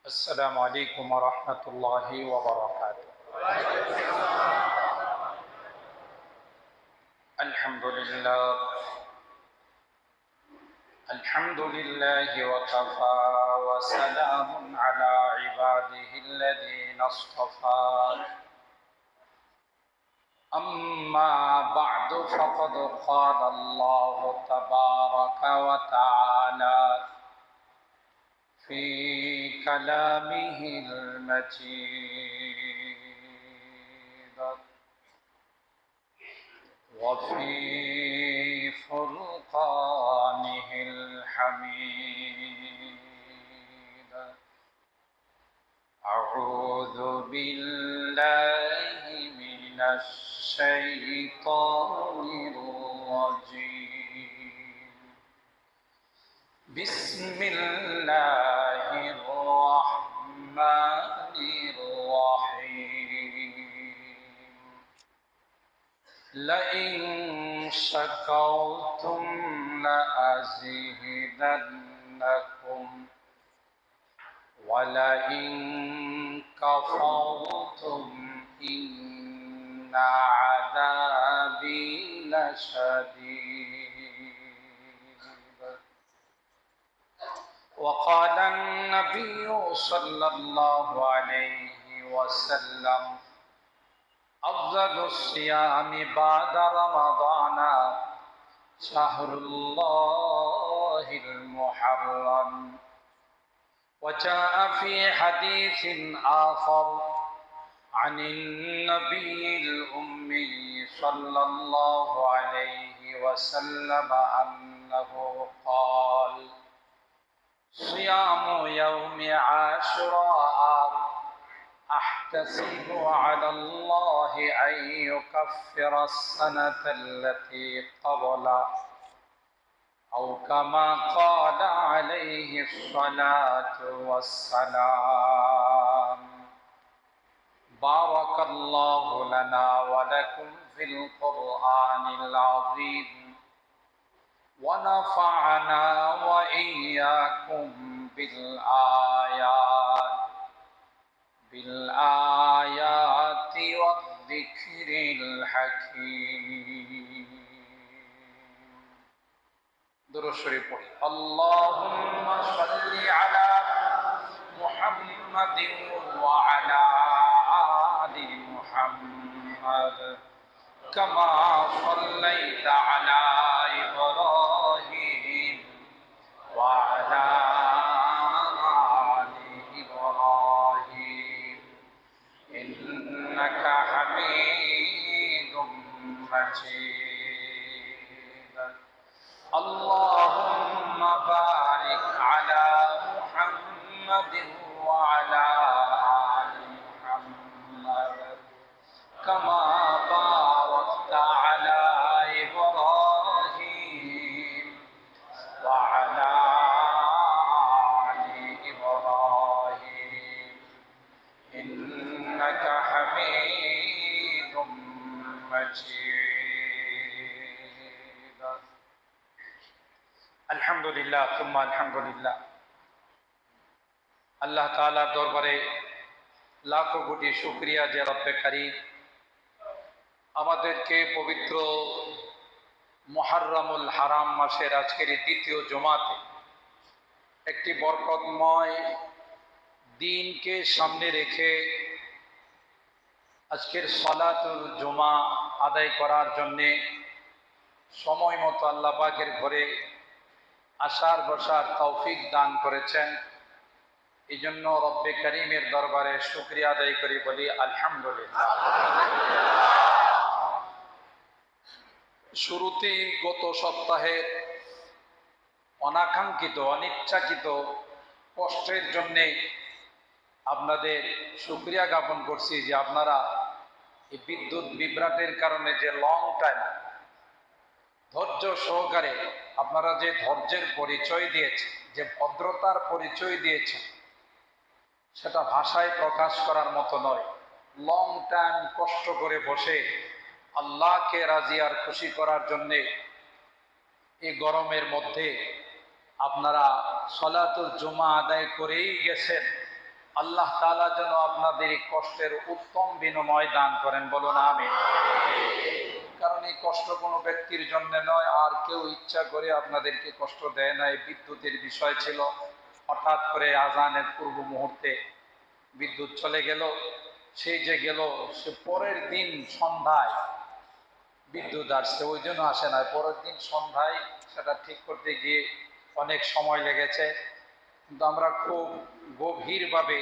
السلام عليكم ورحمة الله وبركاته. الحمد لله وكفى وسلام على عباده الذين اصطفى. أما بعد فقد قال الله تبارك وتعالى في كلامه المجيد وفي فرقانه الحميد. أعوذ بالله من الشيطان الرجيم. بسم الله الرحمن الرحيم. لئن شكرتم لأزيدنكم ولئن كفرتم إن عذابي لشديد. وقال النبي صلى الله عليه وسلم: أفضل الصيام بعد رمضان شهر الله المحرم. وجاء في حديث آخر عن النبي الأمي صلى الله عليه وسلم أنه قال: صيام يوم عاشوراء أحتسب على الله أن يكفر السنة التي قبله، أو كما قال عليه الصلاة والسلام. بارك الله لنا ولكم في القرآن العظيم، ونفعنا وإياكم بالآيات والذكر الحكيم. درود شريف পড়ি। اللهم صل على محمد وعلى آل محمد كما صليت على إبراهيم وعلى آل إبراهيم إنك حميد مجيد. اللهم بارك على محمد وعلى آل محمد كما باركت على إبراهيم وعلى آل إبراهيم إنك حميد مجيد. আলহামদুলিল্লাহ তুম্মা আলহামদুলিল্লাহ। আল্লাহ তাআলার দরবারে লাখো কোটি শুকরিয়া যে রব্বে কারীম আমাদেরকে পবিত্র মুহররমুল হারাম মাসের আজকের দ্বিতীয় জুমাতে একটি বরকতময় দিনকে সামনে রেখে আজকের সালাতুল জুমা আদায় করার জন্যে সময় মতো আল্লাহ পাকের ঘরে আসার বসার তৌফিক দান করেছেন। এই জন্য রব্বে কারীমের দরবারে শুকরিয়া আদায় করি, বলি আলহামদুলিল্লাহ। শুরুতেই গত সপ্তাহের অনাকাঙ্ক্ষিত অনিচ্ছাকৃত কষ্টের জন্যে আপনাদের শুকরিয়া জ্ঞাপন করছি যে আপনারা এই বিদ্যুৎ বিভ্রাটের কারণে যে লং টাইম ধৈর্য সহকারে আপনারা যে ধৈর্যের পরিচয় দিয়েছেন, যে ভদ্রতার পরিচয় দিয়েছেন, সেটা ভাষায় প্রকাশ করার মতো নয়। লং টাইম কষ্ট করে বসে আল্লাহকে রাজি আর খুশি করার জন্যে এই গরমের মধ্যে আপনারা সলাতুল জুমা আদায় করেই গেছেন। আল্লাহ তাআলা যেন আপনাদের এই কষ্টের উত্তম বিনিময় দান করেন, বলুন আমিন। কারণ এই কষ্ট কোনো ব্যক্তির জন্য নয়, আর কেউ ইচ্ছা করে আপনাদেরকে কষ্ট দেয় না। এই বিদ্যুতের বিষয় ছিল, হঠাৎ করে আজানের পূর্ব মুহূর্তে বিদ্যুৎ চলে গেল। সেই যে গেল, সে পরের দিন সন্ধ্যায় বিদ্যুৎ আসছে, ওই জন্য আসে না, পরের দিন সন্ধ্যায় সেটা ঠিক করতে গিয়ে অনেক সময় লেগেছে। কিন্তু আমরা খুব গভীরভাবে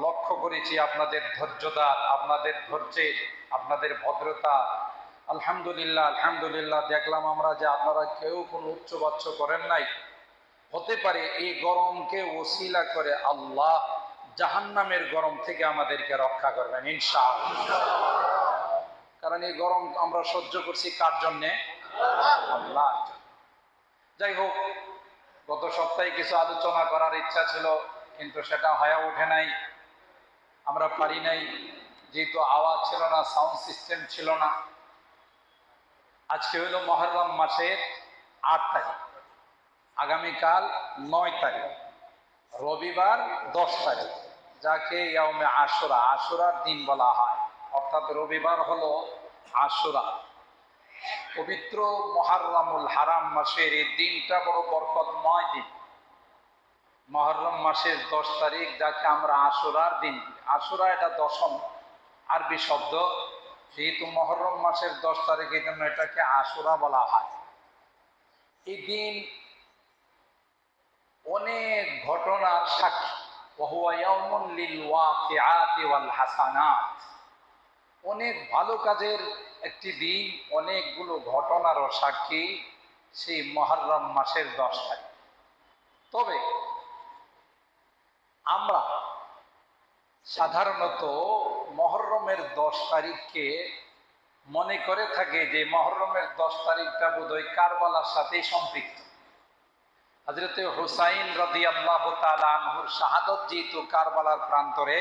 লক্ষ্য করেছি আপনাদের ধৈর্যতা, আপনাদের ধৈর্যের, আপনাদের ভদ্রতা। আলহামদুলিল্লাহ, আলহামদুলিল্লাহ, দেখলাম আমরা যে আপনারা কেউ কোনো উচ্চবাচ্য করেন নাই। হতে পারে এই গরমকে ওসিলা করে আল্লাহ জাহান্নামের গরম থেকে আমাদেরকে রক্ষা করবেন ইনশাআল্লাহ। কারণ এই গরম আমরা সহ্য করছি কার জন্যে? আল্লাহ। যাই হোক, গত সপ্তাহে কিছু আলোচনা করার ইচ্ছা ছিল, কিন্তু সেটা হয়ে ওঠে নাই, আমরা পারি নাই, যেহেতু আওয়াজ ছিল না, সাউন্ড সিস্টেম ছিল না। আজকে হইল মুহররম মাসের ৮ তারিখ, আগামীকাল ৯ তারিখ, রবিবার ১০ তারিখ, যাকে ইয়াউমে আশুরা, আশুরার দিন বলা হয়। অর্থাৎ রবিবার হলো আশুরা। পবিত্র মুহররমুল হারাম মাসের এই দিনটা বড় বরকতময় দিন। মুহররম মাসের ১০ তারিখ, যাকে আমরা আশুরার দিন, আশুরা এটা দশম আরবি শব্দ, যেহেতু মুহররম মাসের ১০ তারিখ, এই জন্য এটাকে আশুরা বলা হয়। এই দিন অনেক ঘটনার সাক্ষী। ওয়াহুয়া ইয়াউমুন লিল ওয়াকিআতি ওয়াল হাসানাত, অনেক ভালো কাজের একটি দিন, অনেকগুলো ঘটনারও সাক্ষী সেই মুহররম মাসের ১০ তারিখ। তবে আমরা সাধারণত মুহররমের ১০ তারিখকে মনে করে থাকে যে মুহররমের ১০ তারিখটা বোধহয় কারবালার সাথেই সম্পৃক্ত। হযরতে হুসাইন রাদিয়াল্লাহু তাআলা আনহুর শাহাদত যেহেতু কারবালার প্রান্তরে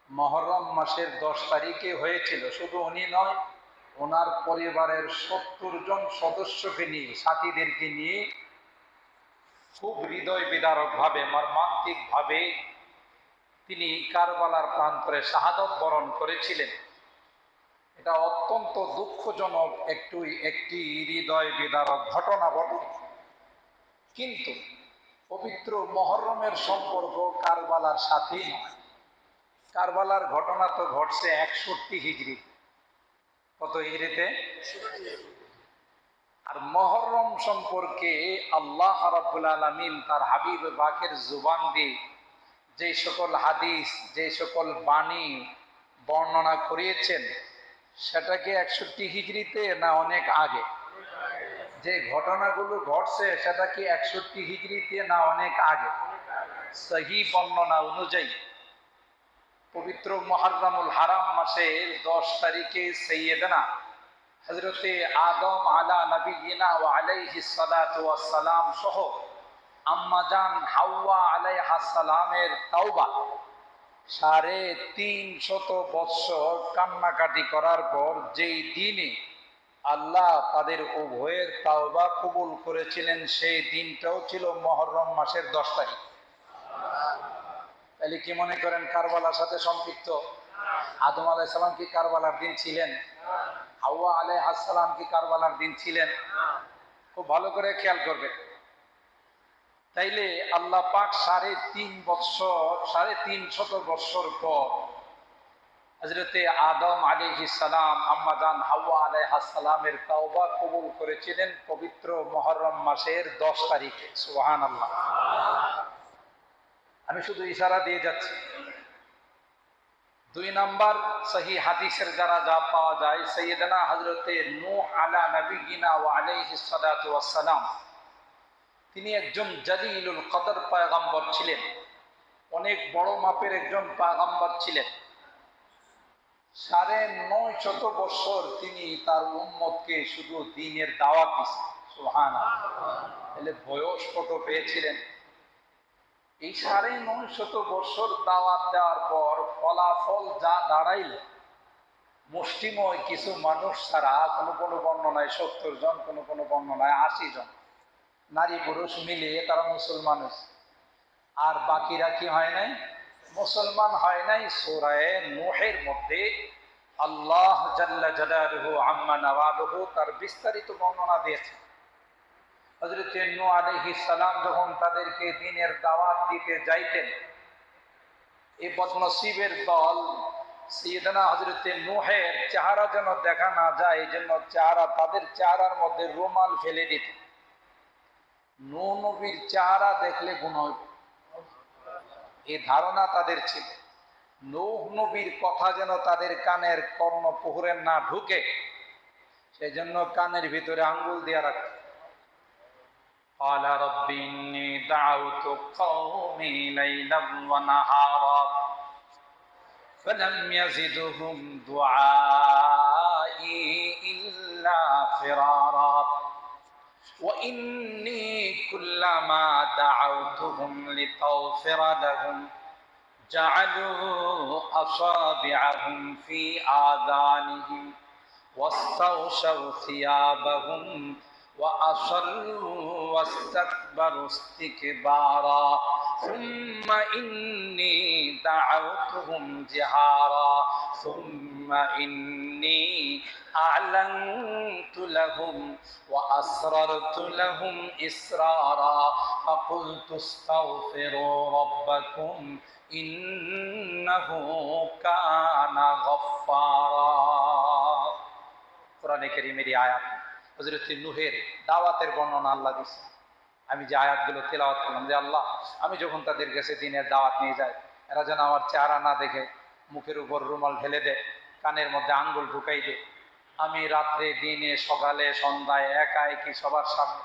মুহররম মাসের ১০ তারিখে হয়েছিল, শুধু উনি নয়, ওনার পরিবারের ৭০ জন সদস্যকে নিয়ে, সাথীদেরকে নিয়ে খুব হৃদয় বিদারক ভাবে, মর্মান্তিক ভাবে তিনি কারবালার প্রান্তরে শাহাদত বরণ করেছিলেন। এটা অত্যন্ত দুঃখজনক একটি হৃদয় বিদারক ঘটনা বটে। কিন্তু পবিত্র মুহররমের সম্পর্ক কারবালার সাথেই নয়। কারবালার ঘটনা তো ঘটছে ৬১ হিজরি। কত হিজরিতে? আর মুহররম সম্পর্কে আল্লাহ রাব্বুল আলামিন তার হাবিব পাকের জুবান দিয়ে যে সকল হাদিস, যে সকল বাণী বর্ণনা করিয়েছেন, সেটা কি ৬১ হিজরিতে না অনেক আগে? যে ঘটনাগুলো ঘটছে সেটা কি ৬১ হিজরিতে না অনেক আগে? সহিহ বর্ণনা অনুযায়ী পবিত্র মুহররমুল হারাম মাসের ১০ তারিখে সাইয়্যিদানা হযরতে আদম আলা নবিয়িনা ওয়া আলাইহিস সালাতু ওয়াস সালাম সহ আম্মা জান হাওয়া আলাইহাস সালামের তাওবা ৩৫০ বৎসর কান্নাকাটি করার পর যেই দিনে আল্লাহ তাদের উভয়ের তাওবা কবুল করেছিলেন, সেই দিনটাও ছিল মুহররম মাসের ১০ তারিখ। তাহলে কি মনে করেন কারবালার সাথে সম্পৃক্ত? আদম আলাইহিস সালাম কি কারবালার দিন ছিলেন? হাওয়া আলাইহিস সালাম কি কারবালার দিন ছিলেন? খুব ভালো করে খেয়াল করবেন। তাইলে আল্লাহ পাক ৩৫০ বৎসর পর হযরতে আদম আলাইহিস সালাম, আম্মা জান হাওয়া আলাইহাস সালামের তাওবা কবুল করেছিলেন পবিত্র মুহররম মাসের ১০ তারিখে। সুবহানাল্লাহ। আমি শুধু ইশারা দিয়ে যাচ্ছি। ২ নাম্বার সহিহ হাদিসের দ্বারা যা পাওয়া যায়, সাইয়্যিদানা হযরতে নূহ আলা নবিয়িনা ওয়া আলাইহিস সালাতু ওয়াস সালাম, তিনি একজন জালিলুল কদর পয়গম্বর ছিলেন, অনেক বড় মাপের একজন পয়গম্বর ছিলেন। ৯৫০ বছর তিনি তার উম্মতকে শুধু দ্বীনের দাওয়াত দিয়েছেন। সুবহানাল্লাহ। তাহলে বয়স কত পেয়েছিলেন? এই ৯৫০ বছর দাওয়াত দেওয়ার পর ফলাফল যা দাঁড়াইল, মুষ্টিময় কিছু মানুষ ছাড়া, কোনো বর্ণনায় ৭০ জন, কোনো বর্ণনায় ৮০ জন, নারী পুরুষ মিলিয়ে তারা মুসলমান হয়েছে। আর বাকিরা কি হয় নাই? মুসলমান হয় নাই। সূরা নূহের মধ্যে আল্লাহ জাল্লা জালালুহু আম্মা নাওয়ালুহু তার বিস্তারিত বর্ণনা দিয়েছেন। হযরত নূহ আলাইহিস সালাম যখন তাদেরকে দ্বীনের দাওয়াত দিতে যাইতেন, এই বদনসিবের দল সাইয়েদনা হযরত নূহের চেহারা যেন দেখা না যায়, এই জন্য তাদের চেহারার মধ্যে রুমাল ফেলে দিত। নূহ নবীর চেহারা দেখলে গুনাহ হইবে, এই ধারণা তাদের ছিল। নূহ নবীর কথা যেন তাদের কানের কর্ণপুহুরে না ঢুকে, সেই জন্য কানের ভিতরে আঙ্গুল দিয়ে রাখত। قال رب إني دعوت قومي ليلا ونهارا فلم يزدهم دعائي إلا فرارا وإني كلما دعوتهم لتغفر لهم جعلوا أصابعهم في آذانهم واستغشوا ثيابهم وأصروا واستكبروا استكبارا ثم إني دعوتهم جهارا ثم إني أعلنت لهم وأسررت لهم إسرارا فقلت استغفروا ربكم إنه كان غفارا. কোরআনে কারীমের আয়াত হযরত নূহের দাওয়াতের বর্ণনা আল্লাহ দিয়েছেন। আমি যে আয়াতগুলো তেলাওয়াত করলাম, যে আল্লাহ আমি যখন তাদের কাছে দ্বীনের দাওয়াত নিয়ে যাই, এরা যেন আমার চেহারা না দেখে, মুখের উপর রুমাল ঢেলে দেয়, কানের মধ্যে আঙ্গুল ঢুকাই দেয়। আমি রাত্রে দিনে সকালে সন্ধ্যায় একা একই সবার সামনে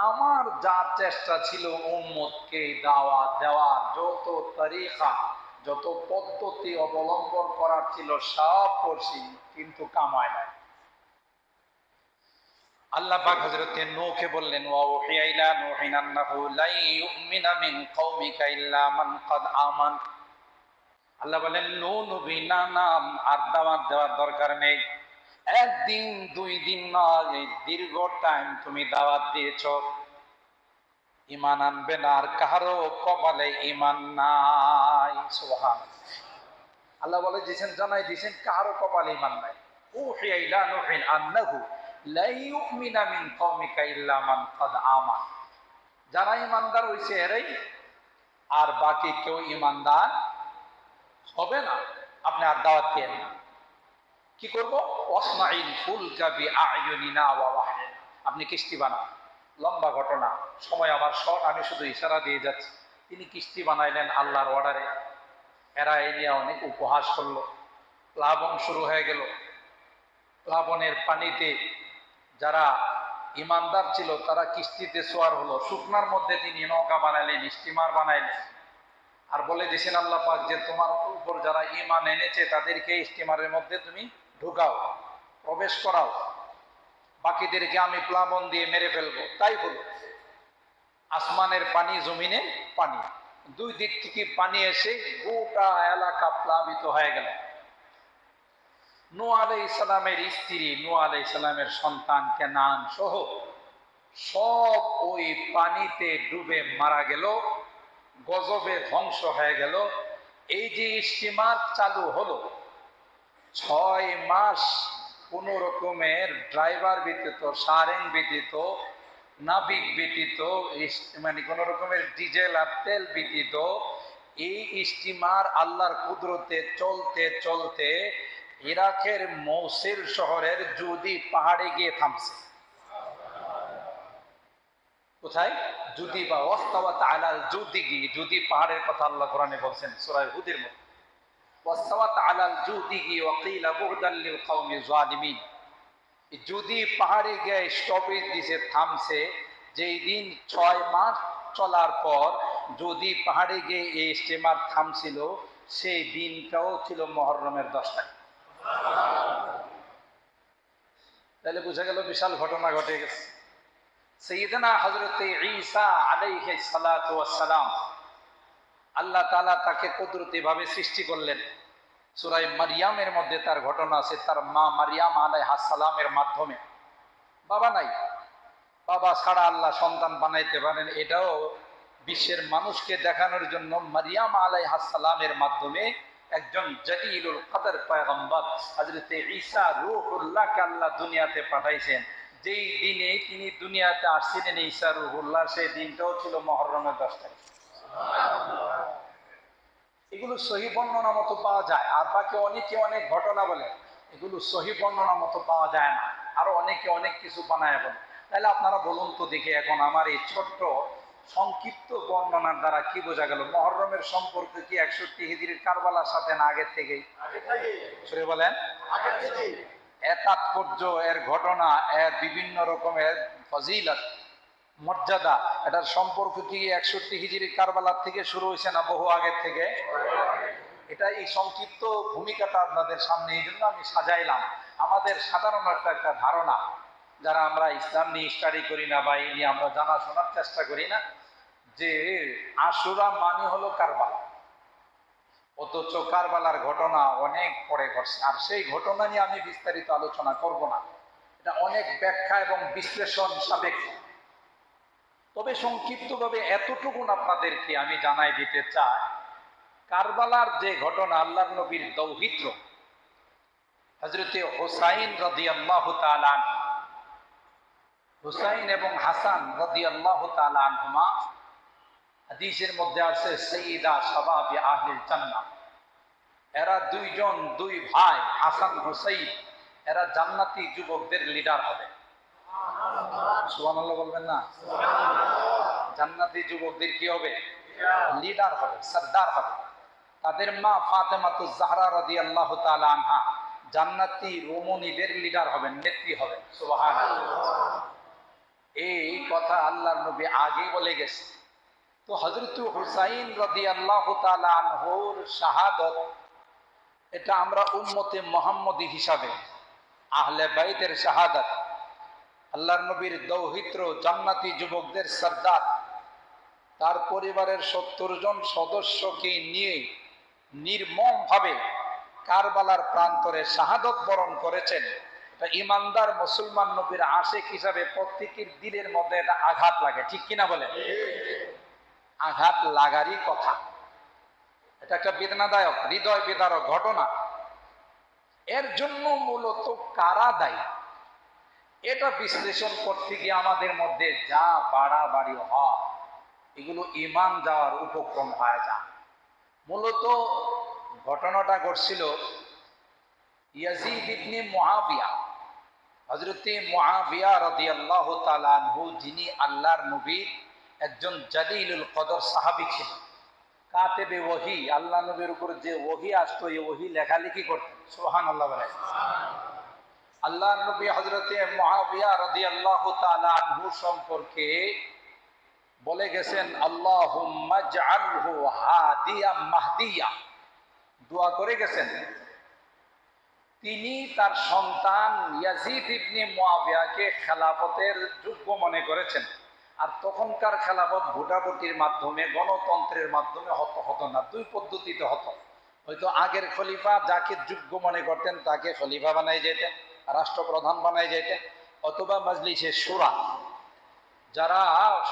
আমার যা চেষ্টা ছিল উম্মতকে দাওয়াত দেওয়ার, যত তরিকা যত পদ্ধতি অবলম্বন করার ছিল সব করছি, কিন্তু কামায় নাই। আল্লাহ পাক হযরত নূহকে বললেন, ওয়া উহিয়া ইলা নূহিন আন্নাহু লা ইউমিনা মিন কওমিকা ইল্লা মান ক্বাদ আমান। আল্লাহ বলেন, নূহ নবী না, নাম আর দাওয়াত দেওয়ার দরকার নেই। একদিন দুই দিন নয়, এই দীর্ঘ টাইম তুমি দাওয়াত দিয়েছো, ঈমান আনবে না, আর কারো কপালে ঈমান নাই। সুবহানাল্লাহ। আল্লাহ বলে দিয়েছেন, জানাই দিয়েছেন কারো কপালে ঈমান নাই। উহিয়া ইলা নূহিন আন্নাহু লা ইউমিনা মিন কওমিকা ইল্লা মান ক্বাদ আমান। যারা ঈমানদার হইছে এরাই, আর বাকি কেউ ঈমানদার হবে না। আপনি আর দাওয়াত দেন না। কি করব? ওয়াসনাইল ফুলকা বিআয়ুনিনা ওয়া ওয়াহয়িনা। আপনি কিস্তি বানান। লম্বা ঘটনা, সময় আমার শর্ট, আমি শুধু ইশারা দিয়ে যাচ্ছি। তিনি কিস্তি বানাইলেন আল্লাহর অর্ডারে। এরা এই নিয়ে অনেক উপহাস করলো। প্লাবন শুরু হয়ে গেল। প্লাবনের পানিতে যারা ইমানদার ছিল তারা কিস্তিতে সোয়ার হলো। শুকনার মধ্যে তিনি নৌকা বানাইলেন, স্টিমার বানাইলেন, আর বলে দিয়েছেন আল্লাহ পাক যে তোমার উপর যারা ঈমান এনেছে তাদেরকে স্টিমারের মধ্যে তুমি ঢুকাও, প্রবেশ করাও, বাকিদেরকে আমি প্লাবন দিয়ে মেরে ফেলবো। তাই হলো। আসমানের পানি, জমিনে পানি, দুই দিক থেকে পানি এসে গোটা এলাকা প্লাবিত হয়ে গেল। নূহ আলাইহিস সালামের স্ত্রী, নূহ আলাইহিস সালামের সন্তান কেনান সহ সব ওই পানিতে ডুবে মারা গেল, গজবে ধ্বংস হয়ে গেল। এই যে স্টিমার চালু হলো, 6 মাস কোন রকমের ড্রাইভার ব্যতীত, সারেং ব্যতীত, নাবিক ব্যতীত, মানে কোন রকমের ডিজেল আর তেল ব্যতীত এই স্টিমার আল্লাহর কুদরতে চলতে চলতে ইরাকের মৌসিল শহরের জুদি পাহাড়ে গিয়ে থামছে। কোথায়? জুদি বা ওয়াস্তাওয়াত আলাল জুদি। জুদি পাহাড়ের কথা আল্লাহ কোরআনে বলছেন সূরা হুদের মধ্যে। ওয়াস্তাওয়াত আলাল জুদি ওয়া কিলা বুগদাল লিল কওমি যালিমিন। জুদি পাহাড়ে গিয়ে স্টপেজ দিছে, থামছে। যেই দিন 6 মাস চলার পর জুদি পাহাড়ে গিয়ে এই স্টিমার থামছিল, সেই দিনটাও ছিল মুহররমের 10 তারিখ। তাহলে বোঝা গেল বিশাল ঘটনা ঘটে গেছে। সাইয়েদনা হযরত ঈসা আলাইহিস সালাতু ওয়াস সালাম, আল্লাহ তাআলা তাকে কুদরতিভাবে সৃষ্টি করলেন। সূরা মারইয়ামের মধ্যে তার ঘটনা আছে। তার মা মারইয়াম আলাইহাস সালামের মাধ্যমে, বাবা নাই, বাবা ছাড়া আল্লাহ সন্তান বানাইতে পারেন, এটাও বিশ্বের মানুষকে দেখানোর জন্য মারিয়াম আলাইহিস সালামের মাধ্যমে একজন জলিলুল কদর পয়গম্বর হযরত ঈসা রূহুল্লাহকে আল্লাহ দুনিয়াতে পাঠাইছেন। যেই দিনে তিনি দুনিয়াতে আসছিলেন ঈসা রূহুল্লাহ, সেই দিনটাও ছিল মুহররমের 10 তারিখ। এগুলো সহি বর্ণনা মতো পাওয়া যায়, আর বাকি অনেকে অনেক ঘটনা বলে, এগুলো সহি বর্ণনা মতো পাওয়া যায় না, আরো অনেকে অনেক কিছু বানায় বলে। তাহলে আপনারা বলুন তো দেখি, এখন আমার এই ছোট্ট সংক্ষিপ্ত বর্ণনার দ্বারা কি বোঝা গেল? মুহররমের সম্পর্ক কি 61 হিজরির কারবালার সাথে না আগের থেকেই? সরে বলেন। এর তাৎপর্য, এর ঘটনা, এর বিভিন্ন রকমের ফজিলত, মর্যাদা, এটার সম্পর্ক কি 61 হিজরি কারবালার থেকে শুরু হয়েছে না বহু আগের থেকে? এটা এই সংক্ষিপ্ত ভূমিকাটা আপনাদের সামনে এই জন্য আমি সাজাইলাম। আমাদের সাধারণ একটা ধারণা, যারা আমরা ইসলাম নিয়ে স্টাডি করি না বা এই নিয়ে আমরা জানাশোনার চেষ্টা করি না, যে আশুরা মানে হলো কারবালা, অথচ কারবালার ঘটনা অনেক পরে ঘটছে। আর সেই ঘটনা নিয়ে আমি বিস্তারিত আলোচনা করব না, এটা অনেক ব্যাখ্যা এবং বিশ্লেষণ সাপেক্ষ। তবে সংক্ষিপ্তভাবে এতটুকুন আপনাদেরকে আমি জানাই দিতে চাই, কারবালার যে ঘটনা, আল্লাহর নবীর দৌহিত্র হযরতে হুসাইন রাদিয়াল্লাহু তাআলা, হুসাইন এবং হাসান রাদিয়াল্লাহু তাআলা আনহুমা, হাদিসের মধ্যে আছে সাইয়্যিদা শাবাবি আহলিল জান্নাহ, এরা দুইজন, দুই ভাই হাসান হুসাইন, এরা জান্নাতি যুবকদের লিডার হবে। সুবহানাল্লাহ বলবেন না? জান্নাতি যুবকদের কি হবে? লিডার হবে, সরদার হবে। তাদের মা ফাতেমাতুজ জাহরা রাদিয়াল্লাহু তাআলা আনহা জান্নাতি রমণীদের লিডার হবেন, নেত্রী হবেন। সুবহানাল্লাহ। এই কথা আল্লাহর নবী আগেই বলে গেছে। তো হযরত হুসাইন রাদিয়াল্লাহু তাআলা আনহুর শাহাদাত, এটা আমরা উম্মতে মুহাম্মদী হিসাবে, আহলে বাইতের শাহাদাত, আল্লাহর নবীর দৌহিত্র, জান্নাতি যুবকদের সরদার, তার পরিবারের 70 জন সদস্যকে নিয়ে নির্মমভাবে কারবালার প্রান্তরে শাহাদত বরণ করেছেন। এটা ইমানদার মুসলমান নবীর আশিক হিসাবে প্রত্যেকের দিলের মধ্যে এটা আঘাত লাগে, ঠিক কিনা বলেন? আঘাত লাগারই কথা। এটা একটা বেদনাদায়ক, হৃদয় বিদারক ঘটনা। এর জন্য মূলত কারা দায়ী, এটা বিশ্লেষণ করতে গিয়ে আমাদের মধ্যে যা বাড়াবাড়ি হয়, এগুলো ঈমান যাওয়ার উপক্রম হয়ে যায়। মূলত ঘটনাটা ঘটছিল ইয়াজিদ ইবনে মুআবিয়া, হযরতে মুআবিয়া রাদিয়াল্লাহু তাআলা আনহু, যিনি আল্লাহর নবীর একজন জলিলুল কদর সাহাবী ছিলেন, কাতেবে ওহী, আল্লাহ নবীর উপর যে ওহী আসতো এই ওহী লেখালেখি করতেন। সুবহানাল্লাহ বলেন। আল্লাহর নবী হযরতে মুআবিয়া রাদিয়াল্লাহু তাআলা আনহু সম্পর্কে বলে গেছেন, আল্লাহুম্মা জাআলহু হাদিয়াম মাহদিয়া, দোয়া করে গেছেন। তিনি তার সন্তান ইয়াজিদ ইবনে মুআবিয়াকে খেলাফতের যোগ্য মনে করেছেন। আর তখনকার খেলাফত ভোটাভুটির মাধ্যমে, গণতন্ত্রের মাধ্যমে হতো না, দুই পদ্ধতিতে হতো। হয়তো আগের খলিফা যাকে যোগ্য মনে করতেন তাকে খলিফা বানাই যেতেন, রাষ্ট্রপ্রধান বানাই যেতেন, অথবা মজলিসে শুরা, যারা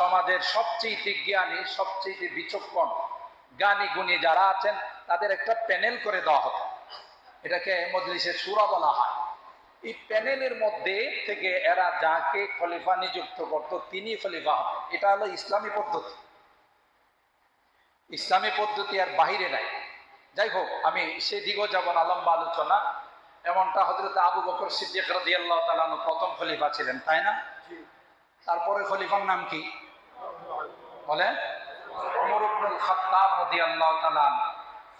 সমাজের সবচেয়ে জ্ঞানী, সবচেয়ে বিচক্ষণ, জ্ঞানী গুণী যারা আছেন, তাদের একটা প্যানেল করে দেওয়া হতো। এটাকে মজলিসে শুরা বলা হয়। এই প্যানেলের মধ্যে থেকে এরা যাকে খলিফা নিযুক্ত করত তিনি খলিফা হতেন। এটা হলো ইসলামী পদ্ধতি। ইসলামী পদ্ধতি আর বাহিরে নাই। যাই হোক, আমি সেদিকেও যাব না, লম্বা আলোচনা। এমনটা হযরত আবু বকর সিদ্দিক রাদিয়াল্লাহু তাআলা প্রথম খলিফা ছিলেন, তাই না? তারপরে খলিফার নাম কি বলে? ওমর ইবনুল খাত্তাব রাদিয়াল্লাহু তাআলা,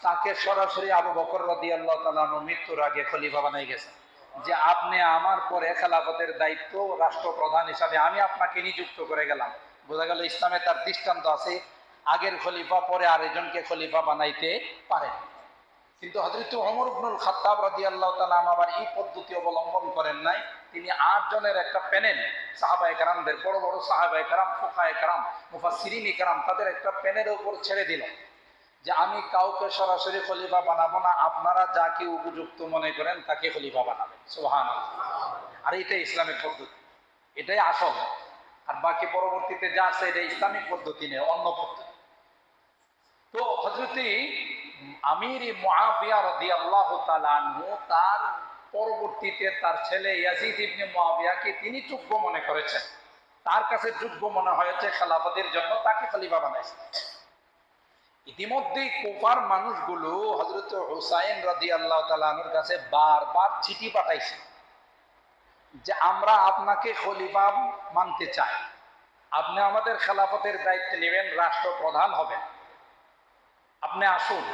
তাকে সরাসরি আবু বকর রাদিয়াল্লাহু তাআলা মৃত্যুর আগে খলিফা বানাই গেছেন, যে আপনি আমার পরে খেলাফতের দায়িত্ব রাষ্ট্রপ্রধান হিসাবে আমি আপনাকে নিযুক্ত করে গেলাম। বোঝা গেল ইসলামে তার দৃষ্টান্ত আছে, আগের খলিফা পরে আরেকজনকে খলিফা বানাইতে পারে। কিন্তু হযরত ওমর ইবনুল খাত্তাব রাদিয়াল্লাহু তাআলা আবার এই পদ্ধতি অবলম্বন করেন নাই। তিনি 8 জনের একটা প্যানেল, সাহাবায়ে কেরামদের, বড় বড় সাহাবায়ে কেরাম, ফুকাহায়ে কেরাম, মুফাসসিরিন কেরাম, তাদের একটা প্যানেলের উপর ছেড়ে দিল যে আমি কাউকে সরাসরি খলিফা বানাবো না, আপনারা যাকে উপযুক্ত মনে করেন তাকে খলিফা বানাবেন। সুবহানাল্লাহ। আর এটাই ইসলামের পদ্ধতি, এটাই আসল। আর বাকি পরবর্তীতে যা আছে এটা ইসলামিক পদ্ধতি নেই, অন্য পদ্ধতি। তো হযরতে আমির মুআবিয়া রাদিয়াল্লাহু তাআলা আনহু তার পরবর্তীতে তার ছেলে ইয়াজিদ ইবনে মুআবিয়াকে তিনি যোগ্য মনে করেছেন, তার কাছে যোগ্য মনে হয়েছে খেলাফতের জন্য, তাকে খলিফা বানাইছে। ইতিমধ্যেই কুফার মানুষগুলো হযরত হুসাইন রাদিয়াল্লাহু তাআলা আনহুর কাছে বারবার চিঠি পাঠাইছে যে আমরা আপনাকে খলিফা মানতে চাই, আপনি আমাদের খেলাফতের দায়িত্ব নেবেন, রাষ্ট্রপ্রধান হবেন, আপনি আসুন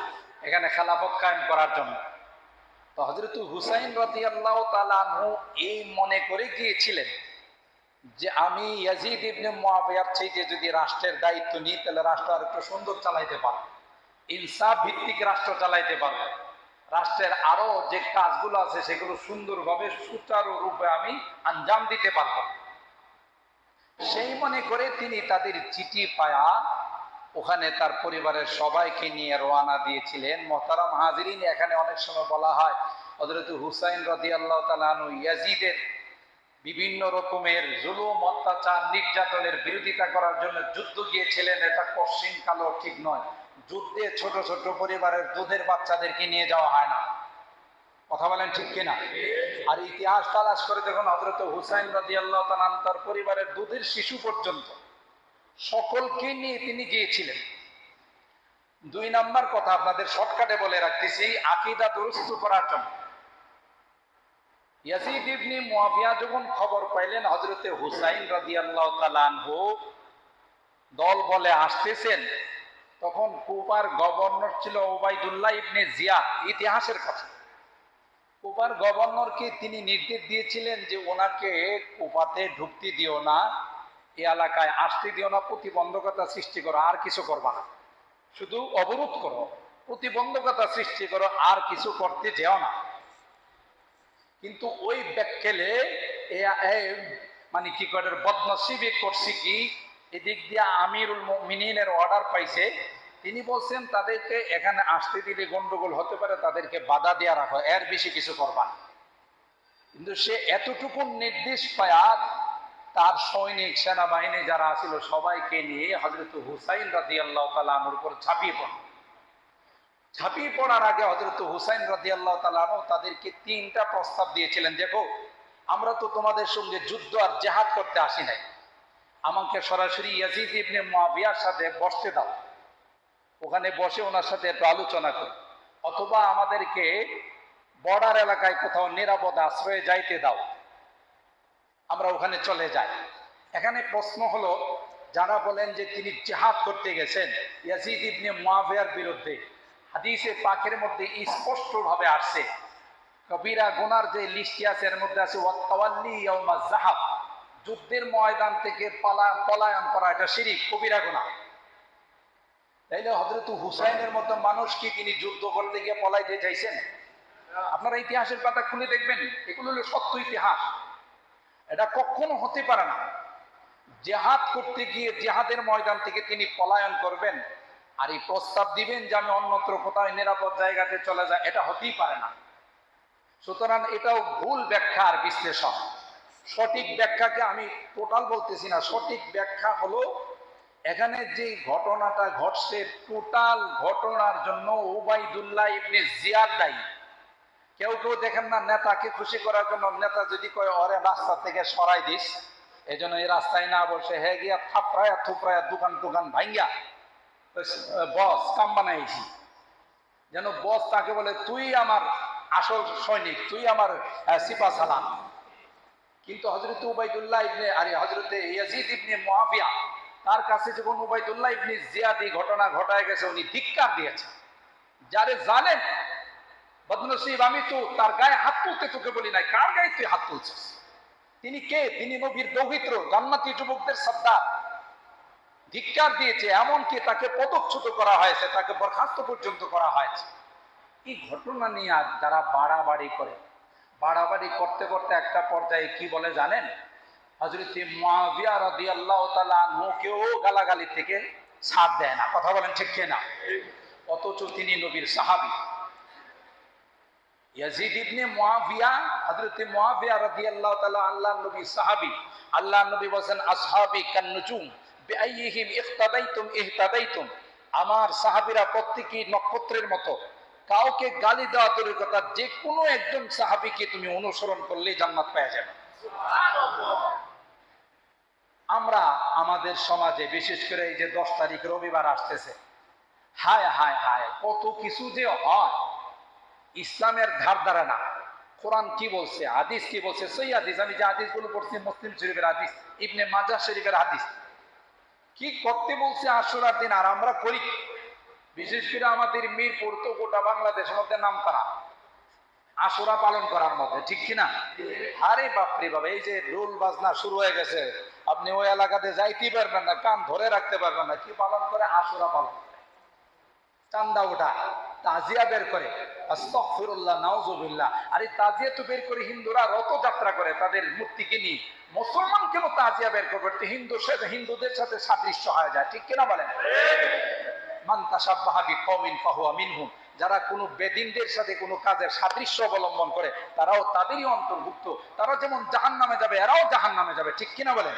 এখানে খেলাফত কায়েম করার জন্য। তো হযরত হুসাইন রাদিয়াল্লাহু তাআলা আনহু এই মনে করে গিয়েছিলেন যে আমি ইয়াজিদ ইবনে মুআবিয়ার চাইতে যদি রাষ্ট্রের দায়িত্ব নিই তাহলে রাষ্ট্র আর একটু সুন্দর চালাইতে পারবো, ইনসাফ ভিত্তিক রাষ্ট্র চালাইতে পারবো, রাষ্ট্রের আরো যে কাজগুলো আছে সেগুলো সুন্দরভাবে সুচারুরূপে আমি আঞ্জাম দিতে পারবো। সেই মনে করে তিনি তাদের চিঠি পায়া ওখানে তার পরিবারের সবাইকে নিয়ে রওনা দিয়েছিলেন। মোহতারাম হাজিরিন, এখানে অনেক সময় বলা হয় হযরত হুসাইন রাদিয়াল্লাহু তাআলা আনহু ইয়াজিদের বিভিন্ন রকমের জুলুম, অত্যাচার, নির্যাতনের বিরোধিতা করার জন্য যুদ্ধ গিয়েছিলেন। এটা কশিন কালো ঠিক নয়। যুদ্ধে ছোট ছোট পরিবারের দুধের বাচ্চাদেরকে নিয়ে যাওয়া হয় না, কথা বলেন ঠিক কিনা? আর ইতিহাস তালাশ করে দেখুন হযরত হুসাইন রাদিয়াল্লাহু তাআলা আনহু তার পরিবারের দুধের শিশু পর্যন্ত সকলকে নিয়ে তিনি গিয়েছিলেন। 2 নাম্বার কথা আপনাদের শর্টকাটে বলে রাখতেছি, আকীদা দুরুস্ত করার জন্য। ইয়াজিদ ইবনে মুআবিয়া যখন খবর পাইলেন হযরত হুসাইন রাদিয়াল্লাহু তাআলা আনহু দল বলে আসতেছেন, তখন কুফার গভর্নর ছিল উবাইদুল্লাহ ইবনে জিয়াদ। ইতিহাসের কথা, কুফার গভর্নরকে তিনি নির্দেশ দিয়েছিলেন যে ওনাকে কুফাতে ঢুকতে দিও না, এই এলাকায় আসতে দিও না, প্রতিবন্ধকতা সৃষ্টি করো, আর কিছু করবা না, শুধু অবরোধ করো, প্রতিবন্ধকতা সৃষ্টি করো, আর কিছু করতে যেও না। কিন্তু ওই ব্যাককেলে মানে কি করে বদনসিবি করছি কি, এদিক দিয়ে আমিরুল মুমিনিনের অর্ডার পাইছে, তিনি বলছেন তাদেরকে এখানে আসতে দিলে গন্ডগোল হতে পারে, তাদেরকে বাধা দেওয়া রাখো, এর বেশি কিছু করবা না। কিন্তু সে এতটুকু নির্দেশ পায়া তার সৈনিক সেনাবাহিনী যারা ছিল সবাইকে নিয়ে হযরত হুসাইন রাদিয়াল্লাহু তাআলা আনহুর উপর ঝাঁপিয়ে পড়ল। ঝাঁপিয়ে পড়ার আগে হযরত হুসাইন রাদিয়াল্লাহু তাআলা আনহু তাদেরকে 3টা প্রস্তাব দিয়েছিলেন। দেখো, আমরা তো তোমাদের সঙ্গে যুদ্ধ আর জিহাদ করতে আসি নাই, আমাকে সরাসরি ইয়াজিদ ইবনে মুআবিয়ার সাথে বসতে দাও, ওখানে বসে ওনার সাথে একটু আলোচনা করি, অথবা আমাদেরকে বর্ডার এলাকায় কোথাও নিরাপদ আশ্রয়ে যাইতে দাও, আমরা ওখানে চলে যাই। এখানে প্রশ্ন হলো, যারা বলেন যে তিনি জিহাদ করতে গেছেন ইয়াজিদ ইবনে মুআবিয়ার বিরুদ্ধে, হাদিসে পাকের মধ্যে স্পষ্টভাবে আসছে, কবিরা গুনার যে লিস্টটি আছে এর মধ্যে আছে ওয়াত্তাওয়াল্লি ইয়াউমাজ যাহাব, যুদ্ধের ময়দান থেকে পলায়ন করা, এটা শিরক, কবিরা গুনাহ। তাইলে হযরত হুসাইনের মতো মানুষ কি তিনি যুদ্ধ করতে গিয়ে পলাইতে চাইছেন? আপনারা ইতিহাসের পাতা খুলে দেখবেন, এগুলো হলো সত্য ইতিহাস, এটা কখনো হতে পারে না। জিহাদ করতে গিয়ে জিহাদের ময়দান থেকে তিনি পলায়ন করবেন আর এই প্রস্তাব দিবেন যে আমি অন্যত্র কোথাও নিরাপদ জায়গাতে চলে যাই, এটা হতেই পারে না। সুতরাং এটাও ভুল ব্যাখ্যা আর বিশ্লেষণ। সঠিক ব্যাখ্যাকে আমি টোটাল বলতেছি না, সঠিক ব্যাখ্যা হলো এখানে যে ঘটনাটা ঘটছে টোটাল ঘটনার জন্য উবাইদুল্লাহ ইবনে জিয়াদ দায়ী। কেউ কেউ দেখেন না, নেতাকে খুশি করার জন্য নেতা যদি কয় ওরে রাস্তা থেকে সরাই দিস, এই জন্য এই রাস্তায় না বসে হে গিয়া থাপড়ায়া থুপড়ায়া দোকান টোকান ভাঙ্গা বস কাম বানাইছি, যেন বস তাকে বলে তুই আমার আসল সৈনিক, তুই আমার সিপা সালাম। কিন্তু হযরত উবাইদুল্লাহ ইবনে হযরত ইয়াজিদ ইবনে মুআবিয়া, তার কাছে যখন উবাইদুল্লাহ ইবনে জিয়াদ এই ঘটনা ঘটায় গেছে, উনি ধিক্কার দিয়েছেন, যারে জানেন বদনসিব, আমি তো তার গায়ে হাত তুলতে তোকে বলি নাই, কার গায়ে তুই হাত তুলছিস? তিনি কে? তিনি নবীর দৌহিত্র, জান্নাতি যুবকদের সর্দার। ধিক্কার দিয়েছে, এমনকি তাকে পদচ্যুত করা হয়েছে, তাকে বরখাস্ত পর্যন্ত করা হয়েছে। এই ঘটনা নিয়ে যারা বাড়াবাড়ি করে, বাড়াবাড়ি করতে করতে একটা পর্যায়ে কি বলে জানেন? হযরত মুআবিয়া রাদিয়াল্লাহু তাআলা আনহুকেও গালাগালি থেকে ছাড় দেয় না, কথা বলেন ঠিক কিনা? অথচ তিনি নবীর সাহাবী। ইয়াজিদ ইবনে মুআবিয়া, হযরত মুআবিয়া রাদিয়াল্লাহু তাআলা আল্লাহর নবী সাহাবী, আল্লাহর নবী বলেন আসহাবী কান্নুজুম বিআইয়িহিম ইখতাদাইতুম ইহতাদাইতুম, আমার সাহাবীরা প্রত্যেকই নক্ষত্রের মতো, কাউকে গালি দেওয়া দূরের কথা, যে কোনো একজন সাহাবীকে তুমি অনুসরণ করলেই জান্নাত পেয়ে যাবে। সুবহানাল্লাহ। আমরা আমাদের সমাজে বিশেষ করে এই যে 10 তারিখ রবিবার আসতেছে, হায় হায় হায় কত কিছু যে হয় ইসলামের ধার ধারে না। কোরআন কি বলছে, হাদিস কি বলছে, সেই হাদিস, আমি যে হাদিসগুলো পড়ছি মুসলিম শরীফের হাদিস, ইবনে মাজাহ শরীফের হাদিস, কি করতে বলছে আশুরার দিন, আর আমরা করি। বিশেষ করে আমাদের মিরপুর তো গোটা বাংলাদেশের মধ্যে নাম করা আশুরা পালন করার মধ্যে, ঠিক কিনা? আরে বাপরে বাবা, এই যে রোল বাজনা শুরু হয়ে গেছে, আপনি ওই এলাকাতে যাইতে পারবেন না, কান ধরে রাখতে পারবেন না। কি পালন করে? আশুরা পালন করে, চান্দা ওঠা, তাজিয়া বের করে, আস্তাগফিরুল্লাহ নাউজুবিল্লাহ। আর এই তাজিয়া তো বের করে হিন্দুরা রথযাত্রা করে তাদের মূর্তিকে নিয়ে, মুসলমান কেন তাজিয়া বের করবে? হিন্দুদের সাথে সাদৃশ্য হয়ে যায়, ঠিক কিনা বলেন? মান তাশাব্বাহা বিকওমিন ফাহুয়া মিনহুম, যারা কোনো বেদিনদের সাথে কোনো কাজের সাদৃশ্য অবলম্বন করে তারাও তাদেরই অন্তর্ভুক্ত। তারা যেমন জাহান্নামে যাবে, এরাও জাহান্নামে যাবে, ঠিক কিনা বলেন?